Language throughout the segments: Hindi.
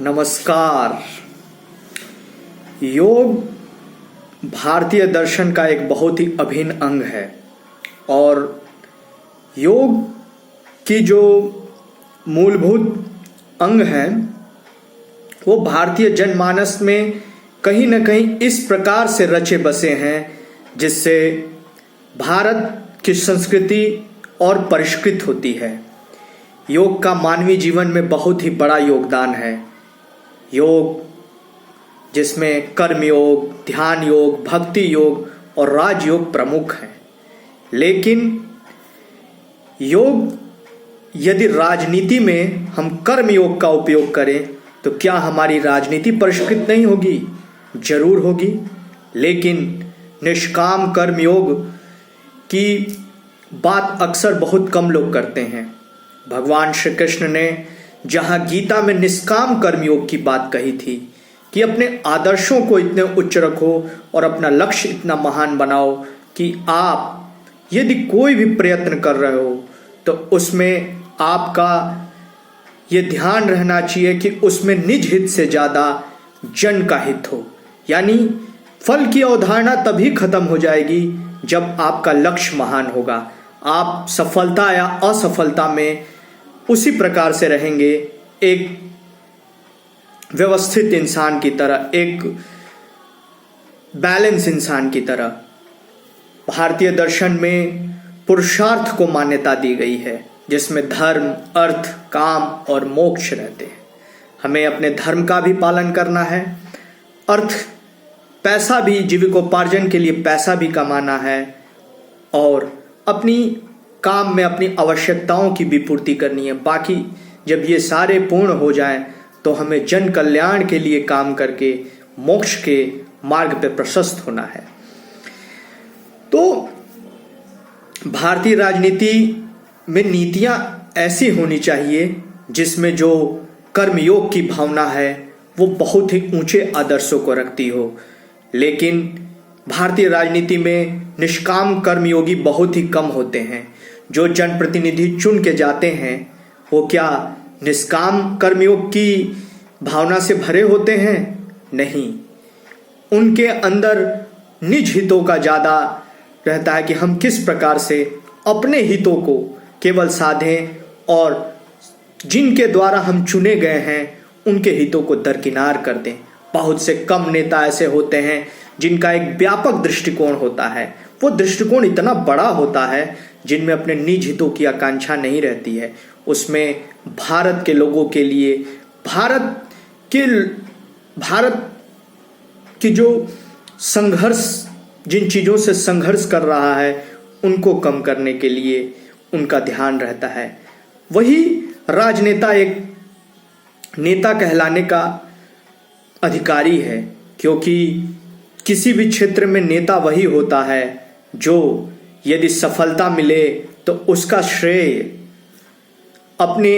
नमस्कार। योग भारतीय दर्शन का एक बहुत ही अभिन्न अंग है और योग की जो मूलभूत अंग हैं वो भारतीय जनमानस में कहीं न कहीं इस प्रकार से रचे बसे हैं जिससे भारत की संस्कृति और परिष्कृत होती है। योग का मानवीय जीवन में बहुत ही बड़ा योगदान है। योग जिसमें कर्म योग, ध्यान योग, भक्ति योग और राजयोग प्रमुख हैं। लेकिन योग यदि राजनीति में हम कर्म योग का उपयोग करें तो क्या हमारी राजनीति परिष्कृत नहीं होगी? जरूर होगी। लेकिन निष्काम कर्म योग की बात अक्सर बहुत कम लोग करते हैं। भगवान श्री कृष्ण ने जहां गीता में निष्काम कर्म योग की बात कही थी कि अपने आदर्शों को इतने उच्च रखो और अपना लक्ष्य इतना महान बनाओ कि आप यदि कोई भी प्रयत्न कर रहे हो तो उसमें आपका ये ध्यान रहना चाहिए कि उसमें निज हित से ज़्यादा जन का हित हो। यानी फल की अवधारणा तभी खत्म हो जाएगी जब आपका लक्ष्य महान होगा। आप सफलता या असफलता में उसी प्रकार से रहेंगे, एक व्यवस्थित इंसान की तरह, एक बैलेंस इंसान की तरह। भारतीय दर्शन में पुरुषार्थ को मान्यता दी गई है जिसमें धर्म, अर्थ, काम और मोक्ष रहते हैं। हमें अपने धर्म का भी पालन करना है, अर्थ पैसा भी, जीविकोपार्जन के लिए पैसा भी कमाना है और अपनी काम में अपनी आवश्यकताओं की भी पूर्ति करनी है। बाकी जब ये सारे पूर्ण हो जाएं तो हमें जन कल्याण के लिए काम करके मोक्ष के मार्ग पर प्रशस्त होना है। तो भारतीय राजनीति में नीतियां ऐसी होनी चाहिए जिसमें जो कर्मयोग की भावना है वो बहुत ही ऊंचे आदर्शों को रखती हो। लेकिन भारतीय राजनीति में निष्काम कर्मयोगी बहुत ही कम होते हैं। जो जनप्रतिनिधि चुन के जाते हैं वो क्या निष्काम कर्मयोग की भावना से भरे होते हैं? नहीं, उनके अंदर निज हितों का ज़्यादा रहता है कि हम किस प्रकार से अपने हितों को केवल साधें और जिनके द्वारा हम चुने गए हैं उनके हितों को दरकिनार कर दें। बहुत से कम नेता ऐसे होते हैं जिनका एक व्यापक दृष्टिकोण होता है। वो दृष्टिकोण इतना बड़ा होता है जिनमें अपने निज हितों की आकांक्षा नहीं रहती है। उसमें भारत के लोगों के लिए, भारत की जो संघर्ष, जिन चीज़ों से संघर्ष कर रहा है उनको कम करने के लिए उनका ध्यान रहता है। वही राजनेता एक नेता कहलाने का अधिकारी है, क्योंकि किसी भी क्षेत्र में नेता वही होता है जो यदि सफलता मिले तो उसका श्रेय अपने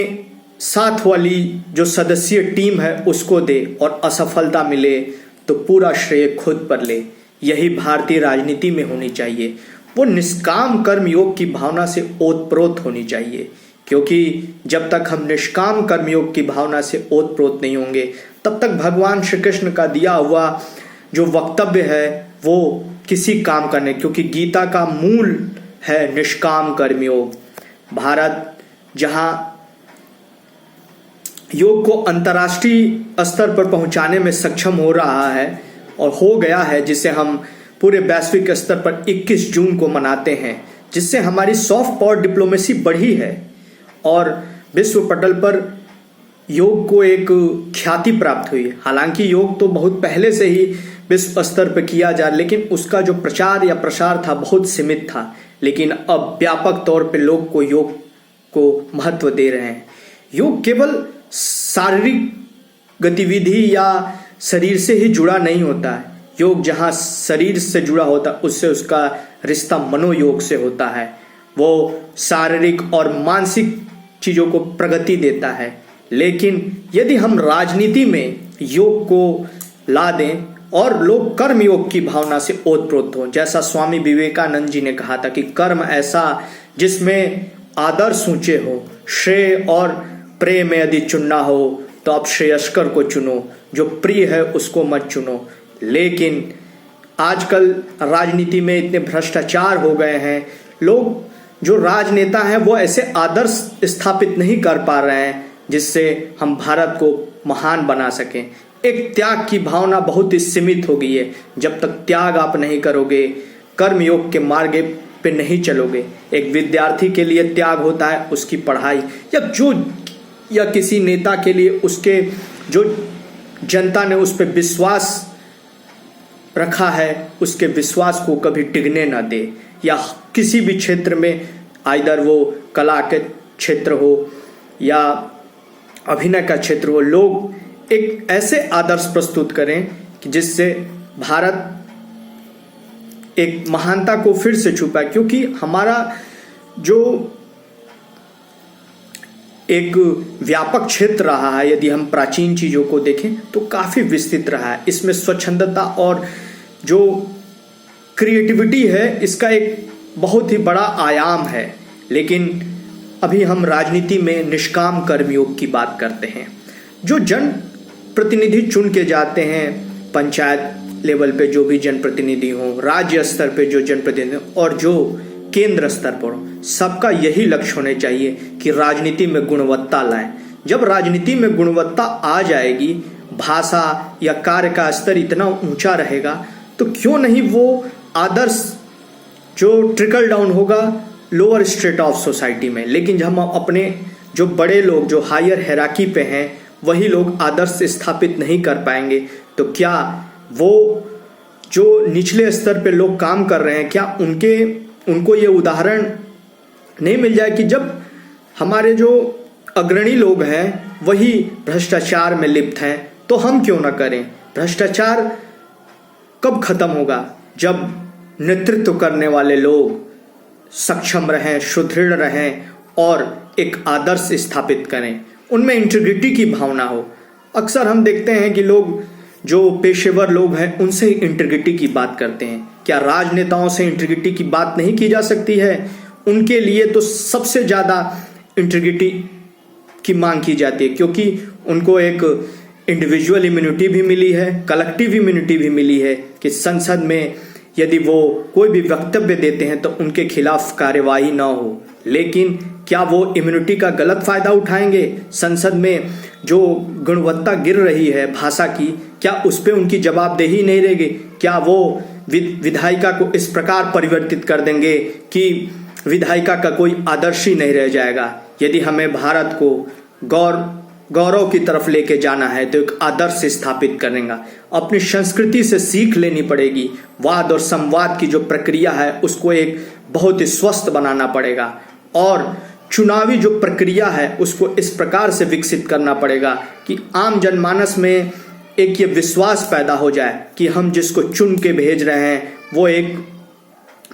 साथ वाली जो सदस्यीय टीम है उसको दे और असफलता मिले तो पूरा श्रेय खुद पर ले। यही भारतीय राजनीति में होनी चाहिए। वो निष्काम कर्मयोग की भावना से ओतप्रोत होनी चाहिए, क्योंकि जब तक हम निष्काम कर्मयोग की भावना से ओतप्रोत नहीं होंगे तब तक भगवान श्री कृष्ण का दिया हुआ जो वक्तव्य है वो किसी काम का नहीं, क्योंकि गीता का मूल है निष्काम कर्मयोग। भारत जहां योग को अंतर्राष्ट्रीय स्तर पर पहुंचाने में सक्षम हो रहा है और हो गया है, जिसे हम पूरे वैश्विक स्तर पर 21 जून को मनाते हैं, जिससे हमारी सॉफ्ट पावर डिप्लोमेसी बढ़ी है और विश्व पटल पर योग को एक ख्याति प्राप्त हुई। हालांकि योग तो बहुत पहले से ही विश्व स्तर पर किया जा, लेकिन उसका जो प्रचार या प्रसार था बहुत सीमित था। लेकिन अब व्यापक तौर पे लोग को योग को महत्व दे रहे हैं। योग केवल शारीरिक गतिविधि या शरीर से ही जुड़ा नहीं होता है। योग जहाँ शरीर से जुड़ा होता है उससे उसका रिश्ता मनोयोग से होता है। वो शारीरिक और मानसिक चीज़ों को प्रगति देता है। लेकिन यदि हम राजनीति में योग को ला दें और लोग कर्म योग की भावना से ओतप्रोत हों, जैसा स्वामी विवेकानंद जी ने कहा था कि कर्म ऐसा जिसमें आदर्श ऊंचे हो, श्रेय और प्रेम में यदि चुनना हो तो आप श्रेयस्कर को चुनो, जो प्रिय है उसको मत चुनो। लेकिन आजकल राजनीति में इतने भ्रष्टाचार हो गए हैं, लोग जो राजनेता हैं वो ऐसे आदर्श स्थापित नहीं कर पा रहे हैं जिससे हम भारत को महान बना सकें। एक त्याग की भावना बहुत ही सीमित हो गई है। जब तक त्याग आप नहीं करोगे, कर्मयोग के मार्ग पे नहीं चलोगे। एक विद्यार्थी के लिए त्याग होता है उसकी पढ़ाई, या किसी नेता के लिए उसके जो जनता ने उस पर विश्वास रखा है उसके विश्वास को कभी डिगने ना दे। या किसी भी क्षेत्र में, आइदर वो कला के क्षेत्र हो या अभिनय का क्षेत्र हो, लोग एक ऐसे आदर्श प्रस्तुत करें कि जिससे भारत एक महानता को फिर से छुपाए। क्योंकि हमारा जो एक व्यापक क्षेत्र रहा है, यदि हम प्राचीन चीज़ों को देखें तो काफ़ी विस्तृत रहा है। इसमें स्वच्छंदता और जो क्रिएटिविटी है इसका एक बहुत ही बड़ा आयाम है। लेकिन अभी हम राजनीति में निष्काम कर्मयोग की बात करते हैं। जो जन प्रतिनिधि चुन के जाते हैं, पंचायत लेवल पे जो भी जनप्रतिनिधि हो, राज्य स्तर पे जो जनप्रतिनिधि और जो केंद्र स्तर पर हो, सबका यही लक्ष्य होने चाहिए कि राजनीति में गुणवत्ता लाएं। जब राजनीति में गुणवत्ता आ जाएगी, भाषा या कार्य का स्तर इतना ऊंचा रहेगा, तो क्यों नहीं वो आदर्श जो ट्रिकल डाउन होगा लोअर स्टेट ऑफ सोसाइटी में। लेकिन जब हम अपने जो बड़े लोग जो हायर हायरार्की पे हैं वही लोग आदर्श स्थापित नहीं कर पाएंगे, तो क्या वो जो निचले स्तर पे लोग काम कर रहे हैं, क्या उनको ये उदाहरण नहीं मिल जाए कि जब हमारे जो अग्रणी लोग हैं वही भ्रष्टाचार में लिप्त हैं, तो हम क्यों ना करें। भ्रष्टाचार कब खत्म होगा? जब नेतृत्व करने वाले लोग सक्षम रहें, सुदृढ़ रहें और एक आदर्श स्थापित करें, उनमें इंटीग्रिटी की भावना हो। अक्सर हम देखते हैं कि लोग जो पेशेवर लोग हैं उनसे इंटीग्रिटी की बात करते हैं। क्या राजनेताओं से इंटीग्रिटी की बात नहीं की जा सकती है? उनके लिए तो सबसे ज़्यादा इंटीग्रिटी की मांग की जाती है, क्योंकि उनको एक इंडिविजुअल इम्यूनिटी भी मिली है, कलेक्टिव इम्यूनिटी भी मिली है कि संसद में यदि वो कोई भी वक्तव्य देते हैं तो उनके खिलाफ कार्यवाही ना हो। लेकिन क्या वो इम्यूनिटी का गलत फायदा उठाएंगे? संसद में जो गुणवत्ता गिर रही है भाषा की, क्या उस पर उनकी जवाबदेही नहीं रहेगी? क्या वो विधायिका को इस प्रकार परिवर्तित कर देंगे कि विधायिका का कोई आदर्श ही नहीं रह जाएगा? यदि हमें भारत को गौरव की तरफ लेके जाना है तो एक आदर्श स्थापित करेंगे। अपनी संस्कृति से सीख लेनी पड़ेगी। वाद और संवाद की जो प्रक्रिया है उसको एक बहुत ही स्वस्थ बनाना पड़ेगा और चुनावी जो प्रक्रिया है उसको इस प्रकार से विकसित करना पड़ेगा कि आम जनमानस में एक ये विश्वास पैदा हो जाए कि हम जिसको चुन के भेज रहे हैं वो एक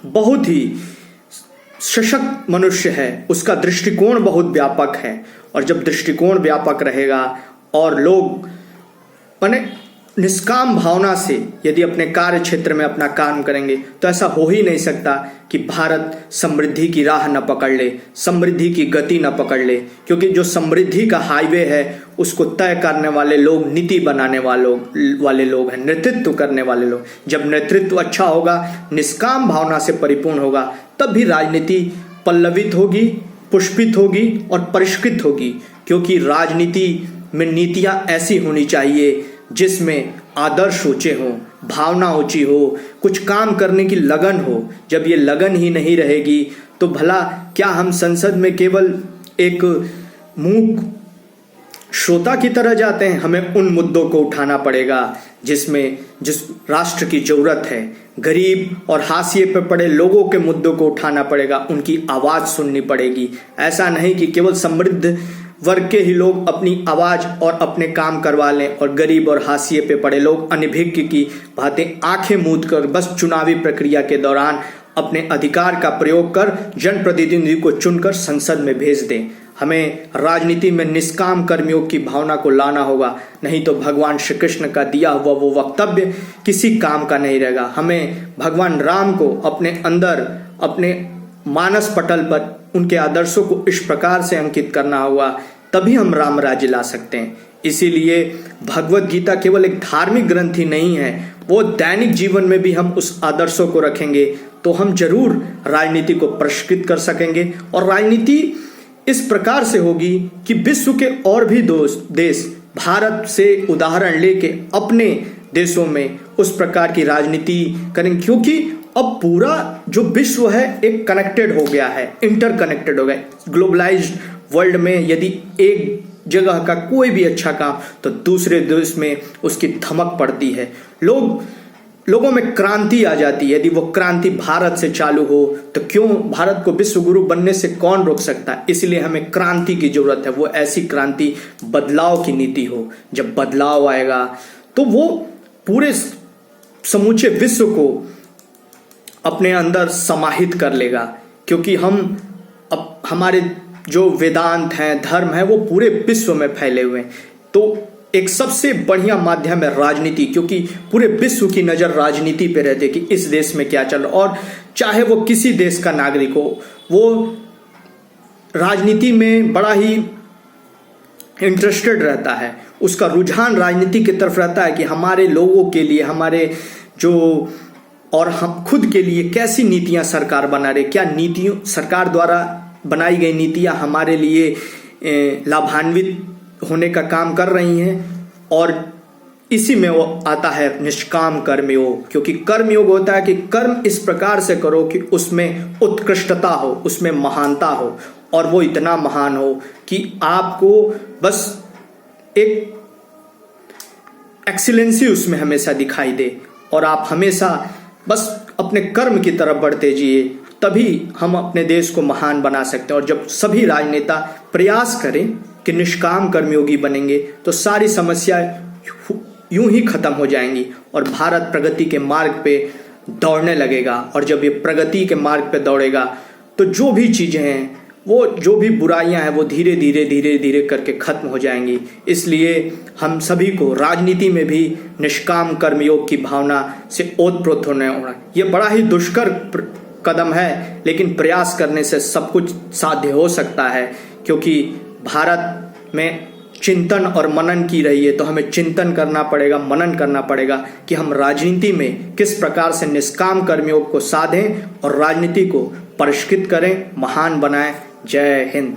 बहुत ही सशक्त मनुष्य है, उसका दृष्टिकोण बहुत व्यापक है। और जब दृष्टिकोण व्यापक रहेगा और लोग माने निष्काम भावना से यदि अपने कार्य क्षेत्र में अपना काम करेंगे तो ऐसा हो ही नहीं सकता कि भारत समृद्धि की राह न पकड़ ले, समृद्धि की गति न पकड़ ले। क्योंकि जो समृद्धि का हाईवे है उसको तय करने वाले लोग नीति बनाने वाले लोग हैं, नेतृत्व करने वाले लोग। जब नेतृत्व अच्छा होगा, निष्काम भावना से परिपूर्ण होगा, तब भी राजनीति पल्लवित होगी, पुष्पित होगी और परिष्कृत होगी। क्योंकि राजनीति में नीतियां ऐसी होनी चाहिए जिसमें आदर्श ऊंचे हों, भावना ऊंची हो, कुछ काम करने की लगन हो। जब ये लगन ही नहीं रहेगी तो भला क्या हम संसद में केवल एक मूक श्रोता की तरह जाते हैं? हमें उन मुद्दों को उठाना पड़ेगा जिस राष्ट्र की जरूरत है। गरीब और हाशिए पर पड़े लोगों के मुद्दों को उठाना पड़ेगा, उनकी आवाज़ सुननी पड़ेगी। ऐसा नहीं कि केवल समृद्ध वर्ग के ही लोग अपनी आवाज़ और अपने काम करवा लें और गरीब और हाशिए पे पड़े लोग अनभिज्ञ की भांति आंखें मूंद कर बस चुनावी प्रक्रिया के दौरान अपने अधिकार का प्रयोग कर जनप्रतिनिधि को चुनकर संसद में भेज दें। हमें राजनीति में निष्काम कर्मियों की भावना को लाना होगा, नहीं तो भगवान श्री कृष्ण का दिया हुआ वो वक्तव्य किसी काम का नहीं रहेगा। हमें भगवान राम को अपने अंदर, अपने मानस पटल पर उनके आदर्शों को इस प्रकार से अंकित करना होगा, तभी हम राम राज्य ला सकते हैं। इसीलिए भगवत गीता केवल एक धार्मिक ग्रंथ ही नहीं है, वो दैनिक जीवन में भी हम उस आदर्शों को रखेंगे तो हम जरूर राजनीति को परिष्कृत कर सकेंगे। और राजनीति इस प्रकार से होगी कि विश्व के और भी देश भारत से उदाहरण लेके अपने देशों में उस प्रकार की राजनीति करेंगे, क्योंकि अब पूरा जो विश्व है एक कनेक्टेड हो गया है, इंटरकनेक्टेड हो गया। ग्लोबलाइज्ड वर्ल्ड में यदि एक जगह का कोई भी अच्छा काम तो दूसरे देश में उसकी धमक पड़ती है, लोगों में क्रांति आ जाती है। यदि वो क्रांति भारत से चालू हो तो क्यों भारत को विश्व गुरु बनने से कौन रोक सकता है। इसलिए हमें क्रांति की जरूरत है, वो ऐसी क्रांति बदलाव की नीति हो। जब बदलाव आएगा तो वो पूरे समूचे विश्व को अपने अंदर समाहित कर लेगा, क्योंकि हमारे जो वेदांत हैं, धर्म है, वो पूरे विश्व में फैले हुए हैं। तो एक सबसे बढ़िया माध्यम है राजनीति, क्योंकि पूरे विश्व की नजर राजनीति पे रहती है कि इस देश में क्या चल रहा है। और चाहे वो किसी देश का नागरिक हो, वो राजनीति में बड़ा ही इंटरेस्टेड रहता है, उसका रुझान राजनीति की तरफ रहता है कि हमारे लोगों के लिए, हमारे जो और हम खुद के लिए कैसी नीतियां सरकार बना रही, क्या नीतियों सरकार द्वारा बनाई गई नीतियां हमारे लिए लाभान्वित होने का काम कर रही हैं। और इसी में वो आता है निष्काम कर्मयोग, क्योंकि कर्मयोग होता है कि कर्म इस प्रकार से करो कि उसमें उत्कृष्टता हो, उसमें महानता हो, और वो इतना महान हो कि आपको बस एक एक्सीलेंसी उसमें हमेशा दिखाई दे और आप हमेशा बस अपने कर्म की तरफ बढ़ते जाइए, तभी हम अपने देश को महान बना सकते हैं। और जब सभी राजनेता प्रयास करें कि निष्काम कर्मयोगी बनेंगे तो सारी समस्याएं यूं ही खत्म हो जाएंगी और भारत प्रगति के मार्ग पे दौड़ने लगेगा। और जब ये प्रगति के मार्ग पे दौड़ेगा तो जो भी चीजें हैं, वो जो भी बुराइयां हैं, वो धीरे धीरे करके खत्म हो जाएंगी। इसलिए हम सभी को राजनीति में भी निष्काम कर्मयोग की भावना से ओतप्रोत होने होना। ये बड़ा ही दुष्कर कदम है, लेकिन प्रयास करने से सब कुछ साध्य हो सकता है, क्योंकि भारत में चिंतन और मनन की रही है। तो हमें चिंतन करना पड़ेगा, मनन करना पड़ेगा कि हम राजनीति में किस प्रकार से निष्काम कर्मयोग को साधें और राजनीति को परिष्कृत करें, महान बनाएं। जय हिंद।